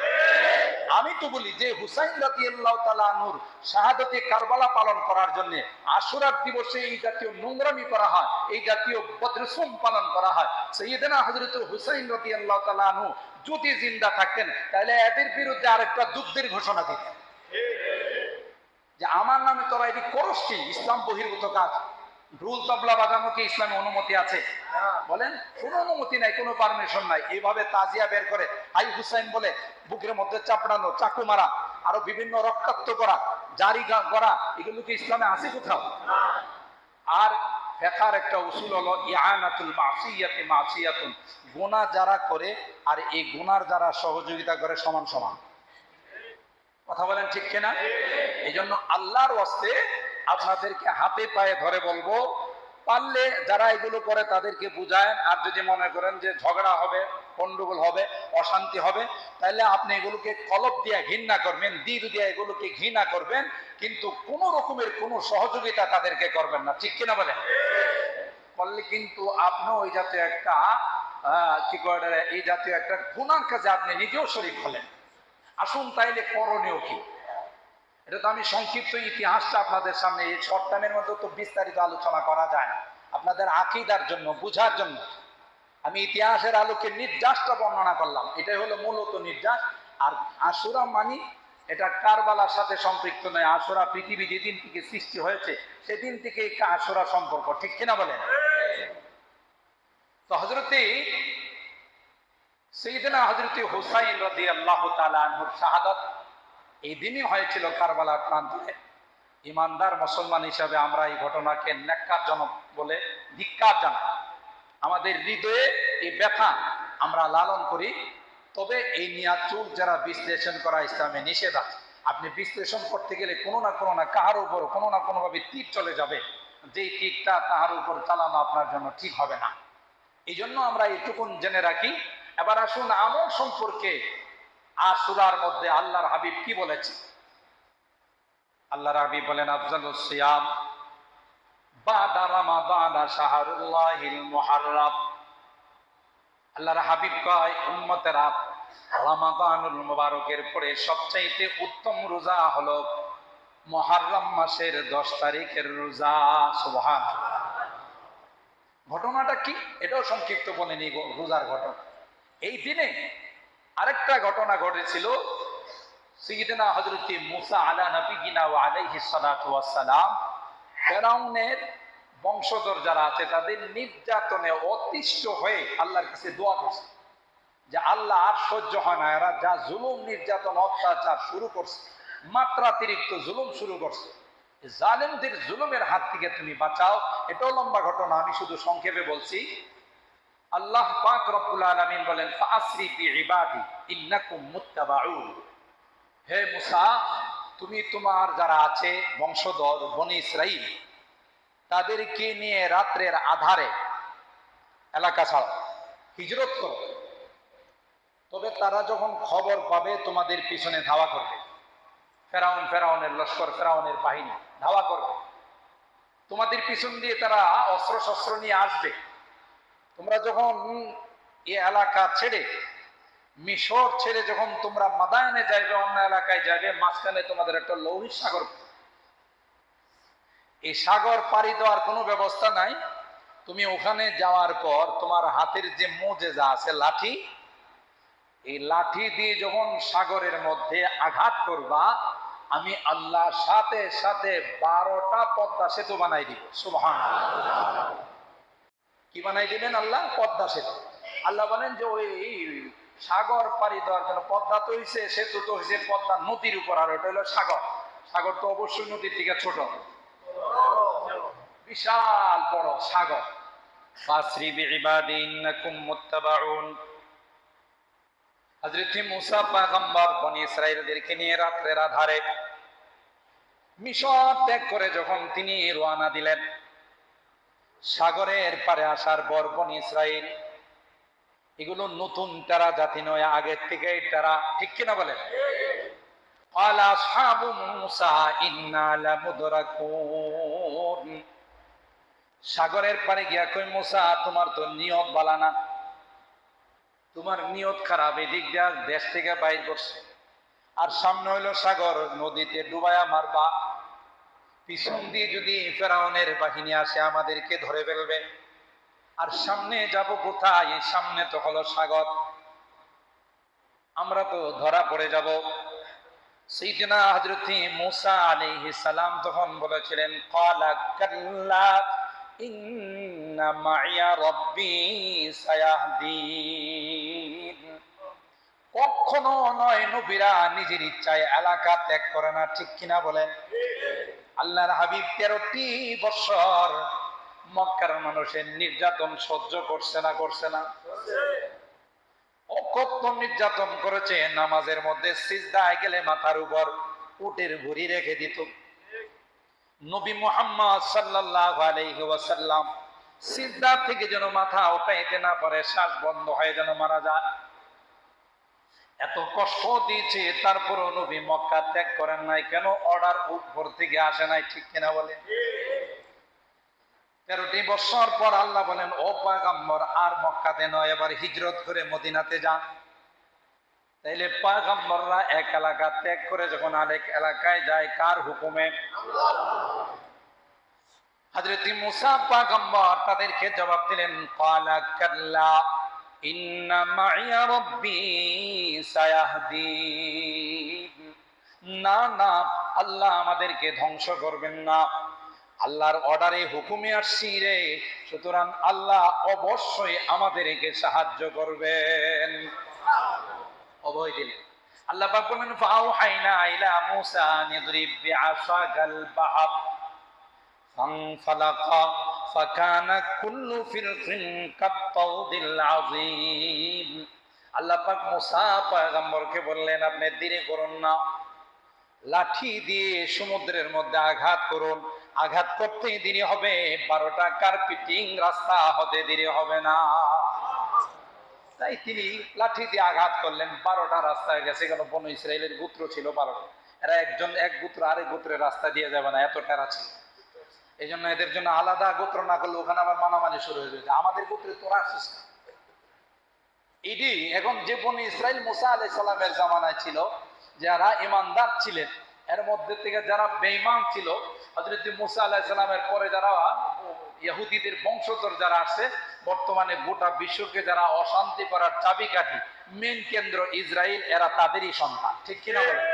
আমি তো বলি যে হুসাইন রাদিয়াল্লাহু তাআলা আনহুর শাহাদাতে কারবালা পালন করার জন্য আশুরার দিবসে এই জাতীয় নোংরামি করা হয়, এই জাতীয় বদরসুম পালন করা হয়। সাইয়েদনা হযরত হুসাইন রাদিয়াল্লাহু তাআলা আনহু যদি জিন্দা থাকতেন তাহলে এদের বিরুদ্ধে আরেকটা যুদ্ধের ঘোষণা দিতেন যে আমার নামে তোরা এটি করস কি? ইসলাম বহির্ভূত কাজ। ঢোল তবলা বাজানো কি ইসলামে অনুমতি আছে? বলেন, কোনো অনুমতি নাই, কোনো পারমিশন নাই। এইভাবে তাজিয়া বের করে হাই হুসাইন বলে বুকের মধ্যে চাপড়ানো, চাকু মারা, আরো বিভিন্ন রক্তাক্ত করা, জারি করা, এগুলো কি ইসলামে আছে কোথাও? আর ফিকহের একটা উসুল হলো ইআনাতুল মাসিয়াতি মাসিয়াতুন, গুনাহ যারা করে আর এই গুনার যারা সহযোগিতা করে সমান সমান। কথা বলেন, ঠিক কিনা? এই জন্য আল্লাহর ওয়াস্তে আপনাদেরকে হাতে পায়ে ধরে বলবো, পারলে যারা এগুলো করে তাদেরকে বুঝায়েন। আর যদি মনে করেন যে ঝগড়া হবে, গন্ডগোল হবে, অশান্তি হবে, তাহলে আপনি এগুলোকে কলব দিয়ে ঘৃণা করবেন, দিল দিয়ে এগুলোকে ঘৃণা করবেন, কিন্তু কোনো রকমের কোনো সহযোগিতা তাদেরকে করবেন না, ঠিক কিনা বলেন? করলে কিন্তু আপনিও ওই জাতীয় একটা কি করে, এই জাতীয় একটা গুনার কাজে আপনি নিজেও শরীক হলেন। আসুন তাইলে করণীয় কি? এটা তো আমি সংক্ষিপ্ত ইতিহাসটা আপনাদের সামনে, এই শর্ট টাইমের মধ্যে তো বিস্তারিত আলোচনা করা যায় না। আপনাদের আকীদার জন্য, বুঝার জন্য আমি ইতিহাসের আলোকে নির্যাসটা বর্ণনা করলাম। এটাই হলো মূলত নির্যাস। আর আশুরা মানি এটা কারবালার সাথে সম্পৃক্ত নয়। আশুরা পৃথিবী যেদিন থেকে সৃষ্টি হয়েছে সেদিন থেকে আশুরা সম্পর্ক, ঠিক কিনা বলেন? তো হযরতে সাইয়েদনা হযরতে হুসাইন রাদিয়াল্লাহু তাআলা আনহুর শাহাদাত এই দিনই হয়েছিল কারবালার প্রান্তরে। ইমানদার মুসলমান হিসাবে আমরা এই ঘটনাকে ন্যাক্কারজনক বলে ধিক্কার জানাই। আমাদের হৃদয়ে এই ব্যথা আমরা লালন করি। তবে এই নিয়ে চুল যারা বিশ্লেষণ করা ইসলামে নিষেধ আছে। আপনি বিশ্লেষণ করতে গেলে কোনো না কাহার উপর কোনো না কোনোভাবে তীর চলে যাবে, যেই তীরটা তাহার উপর চালানো আপনার জন্য ঠিক হবে না। এই জন্য আমরা এইটুকুন জেনে রাখি। এবার আসুন আমল সম্পর্কে আশুরার মধ্যে আল্লাহর হাবিব কি বলেছে। আল্লাহর হাবিব বলেন, আফজালুস সিয়াম বাদা রমাদান শাহরুল্লাহিল মুহাররম। আল্লাহর হাবিব কয়, উম্মতেরা, রমাদানুল মুবারকের পরে সবচাইতে উত্তম রোজা হলো মুহররম মাসের 10 তারিখের রোজা। সুবহানাল্লাহ। ঘটনাটা কি এটাও সংক্ষিপ্ত বলে নিই। রোজার ঘটনা, এই দিনে আরেকটা ঘটনা ঘটেছিল। সাইয়েদনা হযরত মুসা আলা নবিয়িনা ওয়া আলাইহিস সালাতু ওয়াস সালাম ফেরাউনের বংশধর যারা আছে তাদের নির্যাতনে অতিষ্ঠ হয়ে আল্লাহর কাছে দোয়া করছে যে আল্লাহ আর সহ্য হয় না, এরা যা জুলুম নির্যাতন অত্যাচার শুরু করছে, মাত্রাতিরিক্ত জুলুম শুরু করছে, জালেমদের জুলুমের হাত থেকে তুমি বাঁচাও। এটাও লম্বা ঘটনা, আমি শুধু সংক্ষেপে বলছি। আল্লাহ পাক রব্বুল আলামিন বলেন, ফাআসরি বিইবাদি ইন্নাকুম মুত্তাবাউন। হে মুসা, তুমি তোমার যারা আছে বংশধর বনি ইসরাইল তাদেরকে নিয়ে রাত্রের আধারে এলাকা ছাড়ো, হিজরত করো। তবে তারা যখন খবর পাবে তোমাদের পিছনে ধাওয়া করবে। ফেরাউনের লস্কর, ফেরাউনের বাহিনী ধাওয়া করবে, তোমাদের পিছন দিয়ে তারা অস্ত্র শস্ত্র নিয়ে আসবে। তোমরা যখন এই এলাকা ছেড়ে, মিশর ছেড়ে যখন তোমরা মাদায়ানে যাইবে, অন্য এলাকায় যাইবে, মাঝখানে তোমাদের একটা লৌহিক সাগর, এই সাগর পাড়ি দেওয়ার কোনো ব্যবস্থা নাই। তুমি ওখানে যাওয়ার পর তোমার হাতের যে মোজেজা আছে লাঠি, এই লাঠি দিয়ে যখন সাগরের মধ্যে আঘাত করবা, আমি আল্লাহ সাথে সাথে 12টা পদ্মা সেতু বানাই দিব। সুবহানাল্লাহ। কি বানাই দিবেন আল্লাহ? পদ্মা সেতু। আল্লাহ বলেন যে ওই সাগর পাড়ি দেওয়ার জন্য পদ্মা তো হয়েছে, সেতু তো হয়েছে পদ্মা নদীর উপর, আর ওটা হলো সাগর। সাগর তো অবশ্যই নদীর থেকে ছোট, বিশাল বড় সাগর। ফাসরি বিইবাদি ইন্নাকুম মুত্তাবাউন। হযরত মুসা পয়গম্বর বনি ইসরাইলদেরকে নিয়ে রাত্রের আধারে মিশর ত্যাগ করে যখন তিনি রওনা দিলেন, সাগরের পারে আসার পর বনি ইসরাইল এগুলো নতুন তারা জাতি নয়, আগের থেকেই তারা, ঠিক কিনা বলেন? ক্বালা আসহাবু মুসা ইন্না লামুদরাকুন। সাগরের পারে গিয়া কই, মুসা তোমার তো নিয়ত ভালো না, তোমার নিয়ত খারাপ, এদিক দিয়া দেশ থেকে বাইর করছে, আর সামনে হইলো সাগর, নদীতে ডুবায়া মারবা, পিছন দিয়ে যদি ফেরাউনের বাহিনী আসে আমাদেরকে ধরে ফেলবে, আর সামনে যাব কোথায়? এই সামনে তো হলো সাগর, আমরা তো ধরা পড়ে যাব। সাইয়েদনা হযরত মুসা আলাইহিস সালাম তখন বলেছিলেন, ক্বালা কাল্লা ইন্না মাইয়া রাব্বী সায়াহদিন। কখনো নয়, নবীরা নিজের ইচ্ছায় এলাকা ত্যাগ করে না, ঠিক কিনা বলেন? আল্লাহর হাবিব 13টি বছর মক্কার মানুষের নির্যাতন সহ্য করছে না, করছে না? কত নির্যাতন করেছে। নামাজের মধ্যে সিজদায় গেলে মাথার উপর উটের ভুঁড়ি রেখে দিত। নবী মুহাম্মদ সাল্লাল্লাহু আলাইহি ওয়াসাল্লাম সিজদা থেকে যেন মাথা উঠাইতে না পারে, শ্বাস বন্ধ হয়ে যেন মারা যায়, এত কষ্ট দিয়েছে, তারপরও নবী মক্কা ত্যাগ করেন নাই। কেন? অর্ডার উপর থেকে আসে নাই, ঠিক কিনা বলেন? 13টি বছর পর আল্লাহ বলেন, ও পয়গম্বর আর মক্কাতে নয়, এবার হিজরত করে মদিনাতে যান। তাইলে পয়গম্বররা এক এলাকা ত্যাগ করে যখন আরেক এলাকায় যায়, কার হুকুমে? হযরত মুসা পয়গম্বর তাদেরকে জবাব দিলেন, ক্বালা কাল্লা ইন্না মাইয়া রাব্বী সায়াহদিন। না না, আল্লাহ আমাদেরকে ধ্বংস করবেন না, আল্লাহর অর্ডারে হুকুমে আসছি রে, সুতরাং আল্লাহ অবশ্যই আমাদেরকে সাহায্য করবেন। অভয় দিলেন। আল্লাহ পাক বলেন, ফাআওহাইনা ইলা মুসা নিদরিব বিআসাকাল বাহর ফানফালাকা ফাকানা কুল্লু ফিরকিন কাত্তাউদিল আযীম। আল্লাহ পাক মুসা পয়গম্বরকে বললেন, আপনি দেরি করুন না, লাঠি দিয়ে সমুদ্রের মধ্যে আঘাত করুন, আঘাত করতেই দেরি হবে, 12টা কার্পেটিং রাস্তা হতে দেরি হবে না। তাই তিনি লাঠি দিয়ে আঘাত করলেন, 12টা রাস্তায় গেছে। কেন? বনু ইসরাইলের গোত্র ছিল 12টা, এরা একজন এক গোত্র আরেক গোত্রের রাস্তা দিয়ে যাবে না, এত টেরা ছিল। এই জন্য এদের জন্য আলাদা গোত্র না করলে ওখানে আবার মানামানি শুরু হয়ে যাবে, আমাদের গোত্রে তোরা আসিস না। এটি এখন যে বনু ইসরাইল মুসা আলাইহিস সালামের জামানায় ছিল, যারা ইমানদার ছিলেন, এর মধ্যে থেকে যারা বেঈমান ছিল, হযরত মুসা আলাইহিস সালামের পরে যারা ইহুদিদের বংশধর যারা আছে, বর্তমানে গোটা বিশ্বকে যারা অশান্তি করার চাবিকাঠি, মেন কেন্দ্র ইসরায়েল, এরা তাদেরই সন্তান, ঠিক কিনা বলেন?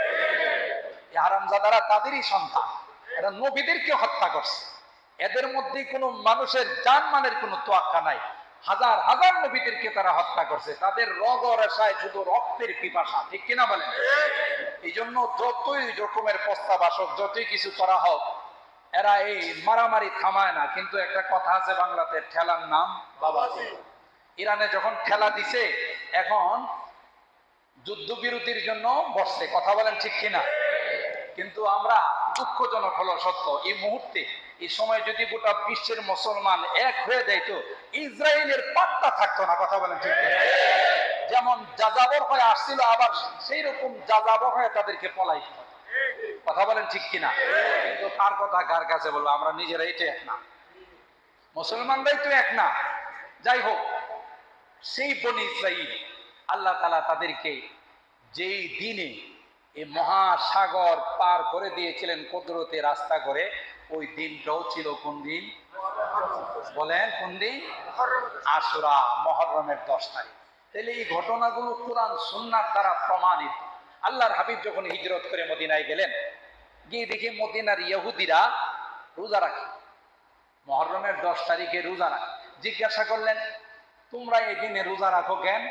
এই হারামজাদারা তাদেরই সন্তান, এরা নবীদেরকে হত্যা করছে। এদের মধ্যে কোনো মানুষের জানমালের কোনো তোয়াক্কা নাই। হাজার হাজার নবীদেরকে তারা হত্যা করছে, তাদের রগ রেশায় শুধু রক্তের পিপাসা, ঠিক কিনা বলেন? এই জন্য যতই রকমের প্রস্তাব আসুক, যতই কিছু করা হোক, এরা এই মারামারি থামায় না। কিন্তু একটা কথা আছে বাংলাতে, ঠেলার নাম বাবাজি। ইরানে যখন ঠেলা দিছে, এখন যুদ্ধবিরতির জন্য বসছে, কথা বলেন ঠিক কিনা? কিন্তু আমরা, দুঃখজনক হলো সত্য, এই মুহূর্তে এই সময় যদি গোটা বিশ্বের মুসলমান এক হয়ে যাইতো, ইসরায়েলের পাত্তা থাকতো না, কথা বলেন ঠিক কিনা? যেমন যাযাবর হয়ে আসছিল, আবার সেই রকম যাযাবর হয়ে তাদেরকে পলাইতে হবে, কথা বলেন ঠিক কিনা? কিন্তু তার কথা কার কাছে বলবো? আমরা নিজেরাই তো এক না, মুসলমানরাই তো এক না। যাই হোক, সেই বনি ইসরাঈল আল্লাহ তাআলা তাদেরকে যেই দিনে এই মহাসাগর পার করে দিয়েছিলেন কুদরতে রাস্তা করে, ওই দিনটাও ছিল কোন দিন বলেন? কোন দিন? আশুরা, মুহররমের 10 তারিখ। তাহলে এই ঘটনাগুলো কোরআন সুন্নাহর দ্বারা প্রমাণিত। আল্লাহর হাবিব যখন হিজরত করে মদিনায় গেলেন, গিয়ে দেখে মদিনার ইহুদিরা রোজা রাখে, মুহররমের 10 তারিখে রোজা রাখে। জিজ্ঞাসা করলেন, তোমরা এই দিনে রোজা রাখো কেন?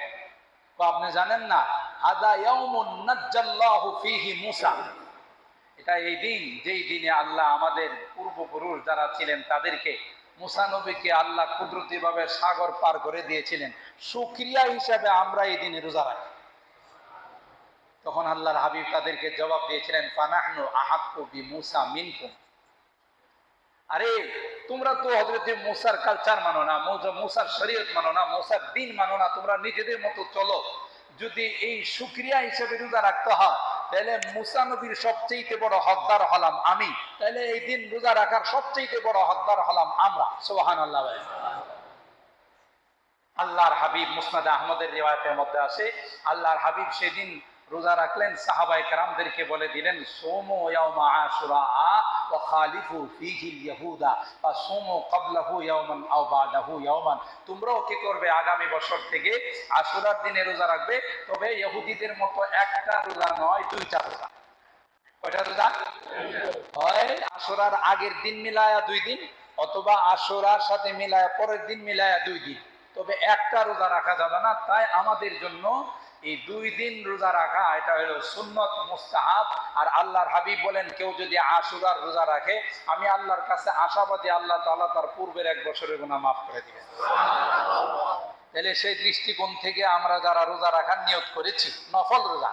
তো আপনি জানেন না, হাদা ইয়াউমুন নাজ্জাল্লাহু ফীহি মূসা, এটা এই দিন যেই দিনে আল্লাহ আমাদের পূর্বপুরুষ যারা ছিলেন তাদেরকে, মূসা নবীকে আল্লাহ কুদরতি ভাবে সাগর পার করে দিয়েছিলেন, শুকরিয়া হিসাবে আমরা এই দিনে রোজা রাখি। তখন আল্লাহর হাবিব তাদেরকে জবাব দিয়েছিলেন, ফানাহনু আহাক্কু বিমূসা মিনকুম, আরে তোমরা তো হযরত মূসার কালচার মানো না, মূসার শরীয়ত মানো না, মূসার দ্বীন মানো না, তোমরা নিজেদের মতো চলো। যদি এই শুকরিয়া হিসেবে রোজা রাখতে হয়, তাহলে মূসা নবীর সবচেয়ে বড় হকদার হলাম আমি, তাহলে এই দিন রোজা রাখার সবচেয়ে বড় হকদার হলাম আমরা। সুবহানাল্লাহ। আল্লাহর হাবিব, মুসনাদ আহমদের রিওয়ায়াতের মধ্যে আছে, আল্লাহর হাবিব সেদিন রোজা রাখলেন, সাহাবায়ে কেরামদেরকে বলে দিলেন, সুমু ইয়াউমা আশুরা ওয়া খালিফু ফীহিল ইয়াহুদা ওয়া সুমু ক্বাবলাহু ইয়াওমান আও বাদাহু ইয়াওমান, তোমরাও কি করবে, আগামী বছর থেকে আশুরার দিনে রোজা রাখবে, তবে ইহুদিদের মতো একটা রোজা নয়, দুইটা রোজা। কয়টা রোজা হয়? আশুরার আগের দিন মিলায়া 2 দিন, অথবা আশুরার সাথে মিলায়া পরের দিন মিলায়া 2 দিন, তবে একটা রোজা রাখা যাবে না। তাই আমাদের জন্য এই 2 দিন রোজা রাখা, এটা হলো সুন্নত, মুস্তাহাব। আর আল্লাহর হাবিব বলেন, কেউ যদি আশুরার রোজা রাখে, আমি আল্লাহর কাছে আশাবাদী, আল্লাহ তাআলা তার পূর্বের 1 বছরের গুনাহ মাফ করে দিবেন। তাহলে সেই দৃষ্টিকোণ থেকে আমরা যারা রোজা রাখার নিয়ত করেছি, নফল রোজা,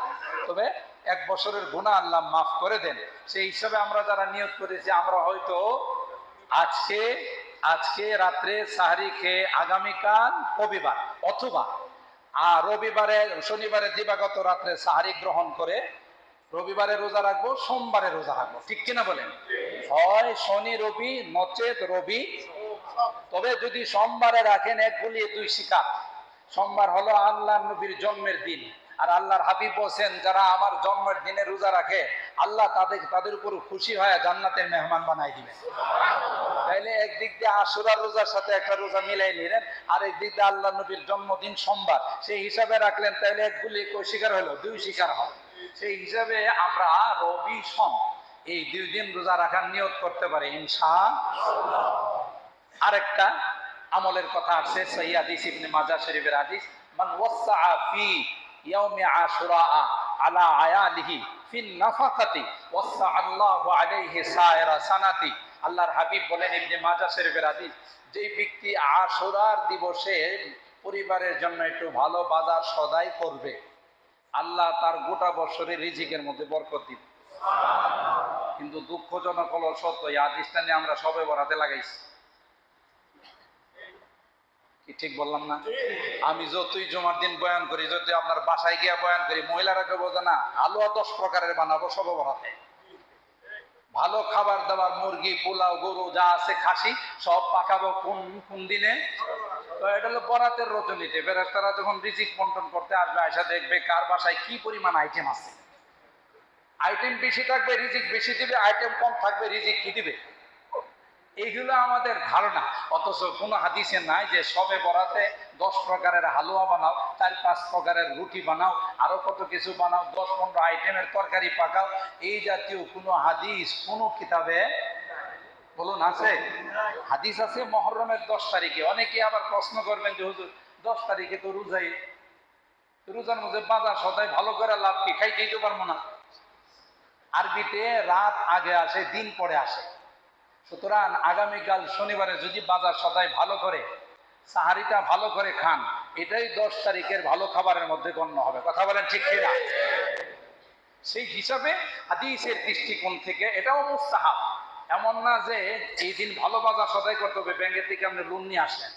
তবে 1 বছরের গুনাহ আল্লাহ মাফ করে দেন, সেই হিসাবে আমরা যারা নিয়ত করেছি, আমরা হয়তো আজকে রাত্রে সাহরি খেয়ে আগামীকাল রবিবার, অথবা রবিবারে শনিবারে দিবাগত রাত্রে সাহরি গ্রহণ করে রবিবারে রোজা রাখবো, সোমবারে রোজা রাখবো, ঠিক কিনা বলেন? হয় শনি রবি, নচেত রবি। তবে যদি সোমবারে রাখেন, 1 গুলিয়ে 2 শিকার। সোমবার হলো আল্লাহর নবীর জন্মের দিন, আর আল্লাহর হাবিব বলেন, যারা আমার জন্মের দিনে রোজা রাখে, আল্লাহ তাদের উপর খুশি হয়ে জান্নাতের মেহমান বানাই দিবেন। তাইলে একদিক দিয়ে আশুরার রোজার সাথে একটা রোজা মিলাই নিলেন, আর একদিক দিয়ে আল্লাহ নবীর জন্মদিন সোমবার, সেই হিসাবে রাখলেন, তাইলে 1 গুলি কয় শিকার হলো? 2 শিকার হয়। সেই হিসাবে আমরা রবি সোম এই 2 দিন রোজা রাখার নিয়ত করতে পারি ইনশাআল্লাহ। আরেকটা আমলের কথা আছে, সহিহ হাদিস, ইবনে মাজাহ শরীফের হাদিস, মান ওয়াসআ ফি ইয়াউমি আশুরা আলা আয়ালিহি ফিন নাফাকাতি ওয়াসআ আল্লাহু আলাইহি সায়রা সানাতি। আল্লাহর হাবিব বলেন, ইবনে মাজাহ শরীফের হাদিস, যেই ব্যক্তি আশুরার দিবসে পরিবারের জন্য একটু ভালো বাজার সদাই করবে, আল্লাহ তার গোটা বছরের রিজিকের মধ্যে বরকত দিবে। কিন্তু দুঃখজনক হলো সত্য, এই হাদিসটা নিয়ে আমরা সবে বরাতে লাগাইছি। কি ঠিক বললাম না? আমি যতই জুমার দিন বয়ান করি, যদি আপনার বাসায় গিয়া বয়ান করি, মহিলারা কেউ বোঝে না, হালুয়া 10 প্রকারের বানাবো সবে বরাতে, ভালো খাবার দাবার, মুরগি, পোলাও, গরু যা আছে, খাসি সব পাকাবো কোন দিনে? তো এটা হলো বরাতের রজনীতে। ফেরেশতারা যখন রিজিক বন্টন করতে আসবে, আয়সা দেখবে কার বাসায় কি পরিমাণ আইটেম আছে। আইটেম বেশি থাকবে, রিজিক বেশি দিবে, আইটেম কম থাকবে, রিজিক কি দিবে। এইগুলো আমাদের ধারণা, অথচ কোনো হাদিসে নাই যে সবে বরাতে 10 প্রকারের হালুয়া বানাও, 4-5 প্রকারের রুটি বানাও, আরো কত কিছু বানাও, 10-15 আইটেমের তরকারি পাকাও। এই জাতীয় কোনো হাদিস কোনো কিতাবে বলুন আছে? হাদিস আছে মুহররমের 10 তারিখে। অনেকে আবার প্রশ্ন করবেন যে হুজুর 10 তারিখে তো রোজার মধ্যে বাজার সদাই ভালো করে লাভ কি, খাইতেই তো পারবো না। আরবিতে রাত আগে আসে, দিন পরে আসে। সুতরাং আগামীকাল শনিবারে যদি বাজার সদাই ভালো করে, সাহারিটা ভালো করে খান, এটাই 10 তারিখের ভালো খাবারের মধ্যে গণ্য হবে। কথা বলেন ঠিক কিনা? সেই হিসাবে হাদিসের দৃষ্টিকোণ থেকে এটাও মুস্তাহাব। এমন না যে এই দিন ভালো বাজার সদাই করতে হবে, ব্যাংকের থেকে আপনি লোন নিয়ে আসেন,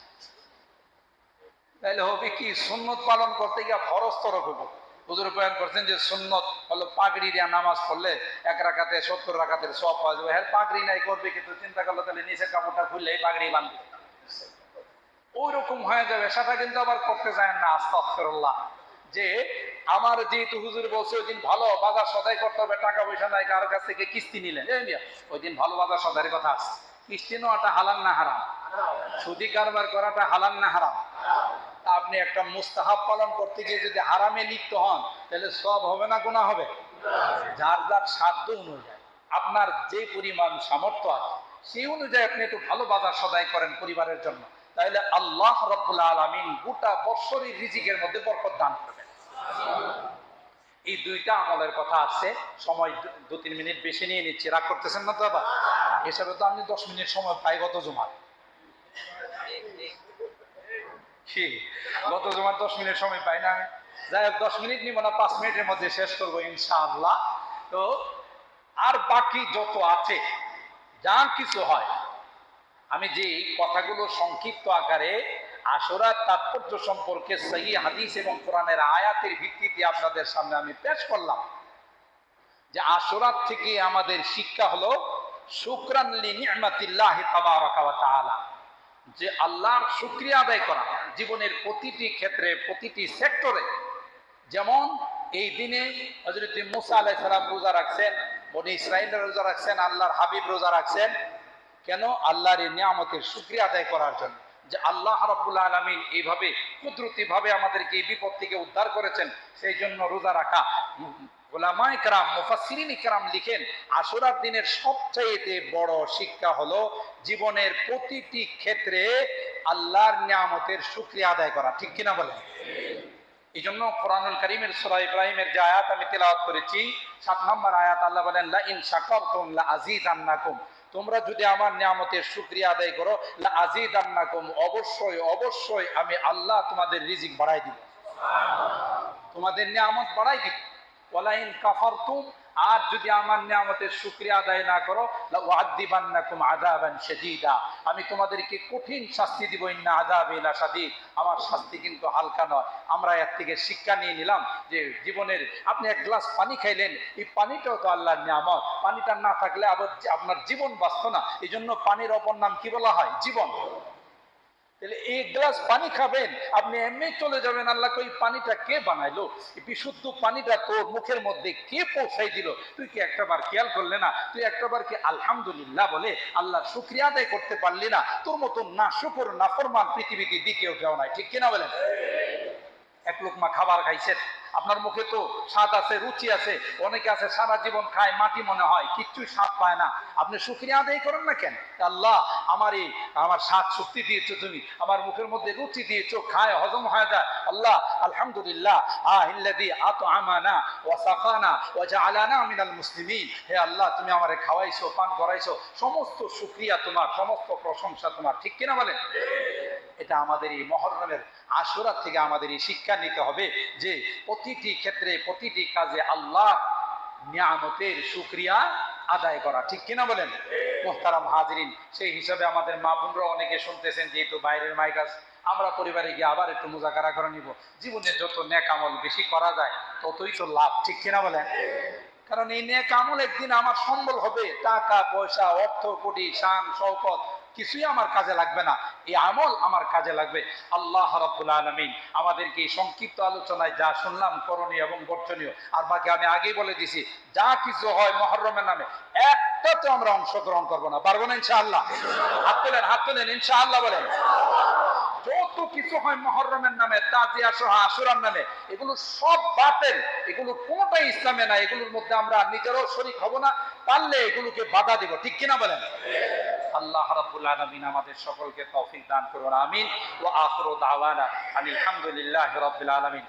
তাহলে হবে কি, সুন্নত পালন করতে গিয়ে ফরজ তরফ হবে। হুজুর বয়ান করছেন যে সুন্নত হলো পাগড়ি দিয়ে নামাজ পড়লে 1 রাকাতে 70 রাকাতের সওয়াব পাওয়া যাবে। হ্যাঁ, পাগড়ি নাই করবে, কিন্তু চিন্তা করলো তাহলে নিচের কাপড়টা খুললে পাগড়ি বাঁধবে। ওই রকম হয়ে যাবে, সেটা কিন্তু আবার করতে যায় না। আস্তাগফিরুল্লাহ। যে আমার যেহেতু হুজুর বলছে ওই দিন ভালো বাজার সদাই করতে হবে, টাকা পয়সা নাই, কারোর কাছ থেকে কিস্তি নিলেন, ওই দিন ভালো বাজার সদাইয়ের কথা আছে। কিস্তি নেওয়াটা হালাল না হারাম? সুদি কারবার করাটা হালাল না হারাম? আপনি একটা মুস্তাহাব পালন করতে গিয়ে যদি হারামে লিপ্ত হন, তাহলে সব হবে না গুনাহ হবে? যার যার সাধ্য অনুযায়ী, আপনার যে পরিমাণ সামর্থ্য আছে সেই অনুযায়ী আপনি একটু ভালো বাজার সদাই করেন পরিবারের জন্য, তাহলে আল্লাহ রাব্বুল আলামিন গোটা বৎসরের রিজিকের মধ্যে বরকত দান করবেন। এই দুইটা আমলের কথা আছে। সময় 2-3 মিনিট বেশি নিয়ে নিচ্ছি, রাগ করতেছেন না তো? আবার হিসাবে তো আমি 10 মিনিট সময় পাই গত জুমার। গত জুমার 10 মিনিট সময় পাই না আমি। যাই হোক, 10 মিনিট নিব না, 5 মিনিটের মধ্যে শেষ করবো ইনশাআল্লাহ। তো আর বাকি যত আছে, যা কিছু হয়, আমি যে কথাগুলো সংক্ষিপ্ত আকারে আশুরার তাৎপর্য সম্পর্কে সহিহ হাদিস এবং কোরআনের আয়াতের ভিত্তিতে আপনাদের সামনে আমি পেশ করলাম, যে আশুরার থেকে আমাদের শিক্ষা হলো শুকরান লিনি'মাতিল্লাহি তাবারাকা ওয়া তাআলা, যে আল্লাহর শুকরিয়া আদায় করা জীবনের প্রতিটি ক্ষেত্রে, প্রতিটি সেক্টরে। যেমন এই দিনে হযরত মুসা আলাইহিস সালাম রোজা রাখছেন, বনি ইসরাঈলরা রোজা রাখছেন, আল্লাহর হাবিব রোজা রাখছেন। কেন? আল্লাহর এই নিয়ামতের শুকরিয়া আদায় করার জন্য, যে আল্লাহ রাব্বুল আলামিন এইভাবে কুদরতিভাবে আমাদেরকে এই বিপদ থেকে উদ্ধার করেছেন, সেই জন্য রোজা রাখা। উলামায়ে কেরাম, মুফাসসিরিন কেরাম লিখেন, আশুরার দিনের সবচাইতে বড় শিক্ষা হলো জীবনের প্রতিটি ক্ষেত্রে আল্লাহর নিয়ামতের শুকরিয়া আদায় করা। ঠিক কিনা বলেন? এই জন্য কোরআনুল কারীমের সূরা ইব্রাহিমের যে আয়াত আমি তেলাওয়াত করেছি, 7 নম্বর আয়াত, আল্লাহ বলেন লা ইন শাকারতুম লা আযীদান্নাকুম, তোমরা যদি আমার নিয়ামতের শুকরিয়া আদায় করো, লা আযীদান্নাকুম, অবশ্যই অবশ্যই আমি আল্লাহ তোমাদের রিজিক বাড়াই দিব, তোমাদের নিয়ামত বাড়াই দিব। ওয়ালা ইন কাফারতুম, আর যদি আমার নিয়ামতের শুকরিয়া আদায় না করো, লা উআযযিবান্নাকুম আযাবান শাদীদা, আমি তোমাদেরকে কঠিন শাস্তি দিব। ইন্না আযাবি লাশাদীদ, আমার শাস্তি কিন্তু হালকা নয়। আমরা এর থেকে শিক্ষা নিয়ে নিলাম যে জীবনের, আপনি এক গ্লাস পানি খাইলেন, এই পানিটাও তো আল্লাহর নিয়ামত, পানিটা না থাকলে আবার আপনার জীবন বাঁচত না। এই জন্য পানির অপর নাম কি বলা হয়? জীবন। তাহলে এক গ্লাস পানি খাবেন, আপনি এমনি চলে যাবেন, আল্লাহ কই পানিটা কে বানাইলো, এই বিশুদ্ধ পানিটা তোর মুখের মধ্যে কে পৌঁছাই দিল, তুই কি একটাবার খেয়াল করলে না? তুই একটাবার কি আলহামদুলিল্লাহ বলে আল্লাহর শুকরিয়া আদায় করতে পারলি না? তোর মতো না শুকর না ফরমান পৃথিবীতে দ্বিতীয় কেউ নাই। ঠিক কিনা বলেন? এক লোকমা খাবার খাইছেন, আপনার মুখে তো স্বাদ আছে, রুচি আছে। অনেকে আছে সারা জীবন খায়, মাটি মনে হয়, কিচ্ছুই স্বাদ পায় না। আপনি শুকরিয়া আদায় করেন না কেন? আল্লাহ আমার স্বাদ শক্তি দিয়েছো, তুমি আমার মুখের মধ্যে রুচি দিয়েছো, খায় হজম হয়ে যায়। আল্লাহ আলহামদুলিল্লাহ আল্লাযী আত'আমানা ওয়া সাকানা ওয়া জাআলানা মিনাল মুসলিমিন, হে আল্লাহ তুমি আমারে খাওয়াইছো, পান করাইছো, সমস্ত শুকরিয়া তোমার, সমস্ত প্রশংসা তোমার। ঠিক কিনা বলেন? এটা আমাদের এই মুহররমের আশুরা থেকে আমাদের এই শিক্ষা নিতে হবে যে প্রতিটি ক্ষেত্রে, প্রতিটি কাজে আল্লাহ নিয়ামতের শুকরিয়া আদায় করা। ঠিক কিনা বলেন? মুহতারাম হাজিরিন, সেই হিসাবে আমাদের মা বোনরা অনেকে শুনতেছেন, যেহেতু বাইরের মাইক আছে, আমরা পরিবারে গিয়ে আবার একটু মুজাকারা করে নিব। জীবনে যত নেক আমল বেশি করা যায় ততই তো লাভ। ঠিক কিনা বলেন? কারণ এই নেক আমল একদিন আমার সম্বল হবে। টাকা পয়সা, অর্থ কোটি, শান শওকত কিছুই আমার কাজে লাগবে না, এই আমল আমার কাজে লাগবে। আল্লাহ রাব্বুল আলামিন আমাদেরকে এই সংক্ষিপ্ত আলোচনায় যা শুনলাম করণীয় এবং বর্জনীয়, আর বাকি আমি আগেই বলে দিছি, যা কিছু হয় মুহররমের নামে একটাতে আমরা অংশগ্রহণ করবো না। পারবো না ইনশাআল্লাহ? হাত তোলেন, হাত তোলেন, ইনশাআল্লাহ বলেন। যত কিছু হয় মুহররমের নামে, তাজিয়া সহ আশুরার নামে, এগুলো সব বাতিল, এগুলো কোনটাই ইসলামে নাই। এগুলোর মধ্যে আমরা নিজেরাও শরীক হব না, পারলে এগুলোকে বাধা দিব। ঠিক কিনা বলেন? আল্লাহ রাব্বুল আলামিন আমাদের সকলকে তৌফিক দান করুন, আমিন। ওয়া আখিরু দাওয়ানা আলহামদুলিল্লাহি রাব্বিল আলামিন।